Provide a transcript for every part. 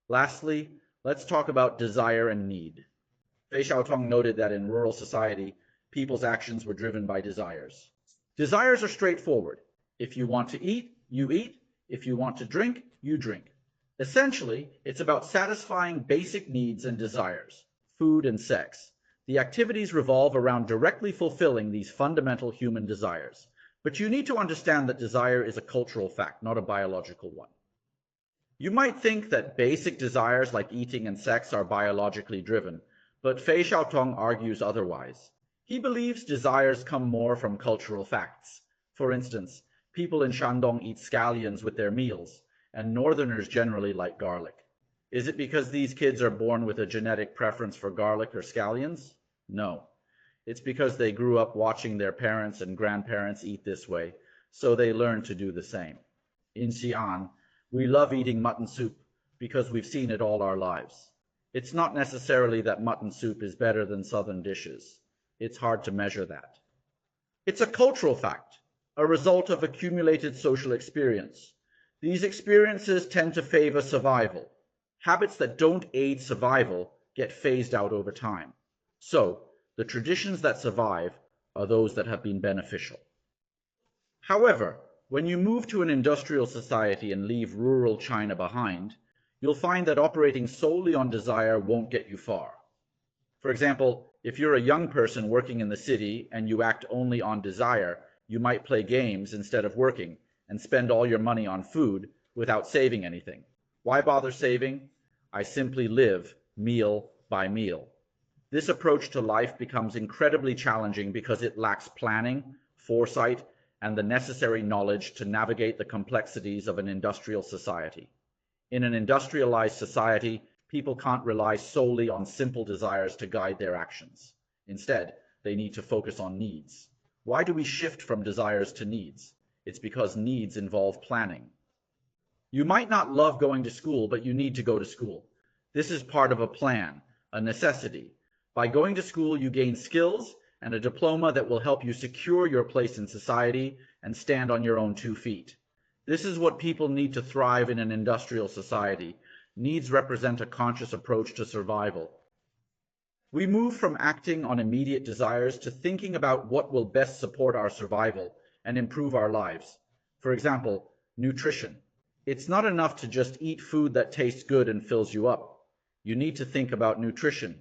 Lastly, let's talk about desire and need. Fei Xiaotong noted that in rural society, people's actions were driven by desires. Desires are straightforward. If you want to eat, you eat. If you want to drink, you drink. Essentially, it's about satisfying basic needs and desires, food and sex. The activities revolve around directly fulfilling these fundamental human desires. But you need to understand that desire is a cultural fact, not a biological one. You might think that basic desires like eating and sex are biologically driven, but Fei Xiaotong argues otherwise. He believes desires come more from cultural facts. For instance, people in Shandong eat scallions with their meals, and northerners generally like garlic. Is it because these kids are born with a genetic preference for garlic or scallions? No. It's because they grew up watching their parents and grandparents eat this way, so they learn to do the same. In Xi'an, we love eating mutton soup because we've seen it all our lives. It's not necessarily that mutton soup is better than southern dishes. It's hard to measure that. It's a cultural fact, a result of accumulated social experience. These experiences tend to favor survival. Habits that don't aid survival get phased out over time. So, the traditions that survive are those that have been beneficial. However, when you move to an industrial society and leave rural China behind, you'll find that operating solely on desire won't get you far. For example, if you're a young person working in the city and you act only on desire, you might play games instead of working and spend all your money on food without saving anything. Why bother saving? I simply live meal by meal. This approach to life becomes incredibly challenging because it lacks planning, foresight, and the necessary knowledge to navigate the complexities of an industrial society. In an industrialized society, people can't rely solely on simple desires to guide their actions. Instead, they need to focus on needs. Why do we shift from desires to needs? It's because needs involve planning. You might not love going to school, but you need to go to school. This is part of a plan, a necessity. By going to school, you gain skills and a diploma that will help you secure your place in society and stand on your own 2 feet. This is what people need to thrive in an industrial society. Needs represent a conscious approach to survival. We move from acting on immediate desires to thinking about what will best support our survival and improve our lives. For example, nutrition. It's not enough to just eat food that tastes good and fills you up. You need to think about nutrition.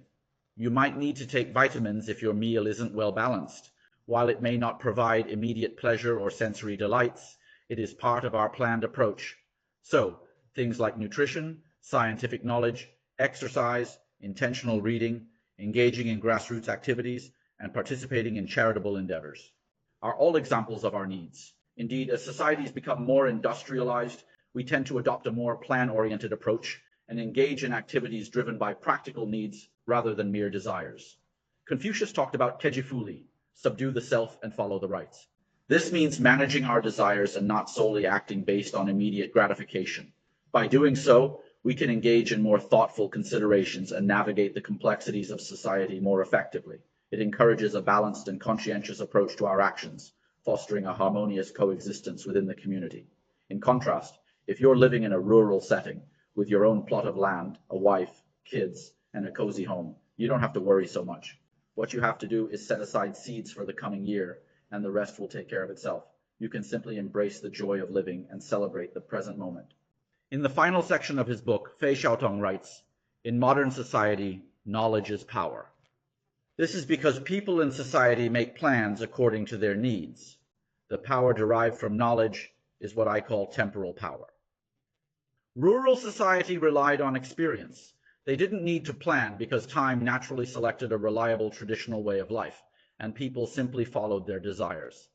You might need to take vitamins if your meal isn't well balanced. While it may not provide immediate pleasure or sensory delights, it is part of our planned approach. So, things like nutrition, scientific knowledge, exercise, intentional reading, engaging in grassroots activities, and participating in charitable endeavors are all examples of our needs. Indeed, as societies become more industrialized, we tend to adopt a more plan-oriented approach and engage in activities driven by practical needs rather than mere desires. Confucius talked about kejifuli, subdue the self and follow the rights. This means managing our desires and not solely acting based on immediate gratification. By doing so, we can engage in more thoughtful considerations and navigate the complexities of society more effectively. It encourages a balanced and conscientious approach to our actions, fostering a harmonious coexistence within the community. In contrast, if you're living in a rural setting with your own plot of land, a wife, kids, and a cozy home, you don't have to worry so much. What you have to do is set aside seeds for the coming year, and the rest will take care of itself. You can simply embrace the joy of living and celebrate the present moment. In the final section of his book, Fei Xiaotong writes, "In modern society, knowledge is power." This is because people in society make plans according to their needs. The power derived from knowledge is what I call temporal power. Rural society relied on experience. They didn't need to plan because time naturally selected a reliable traditional way of life, and people simply followed their desires.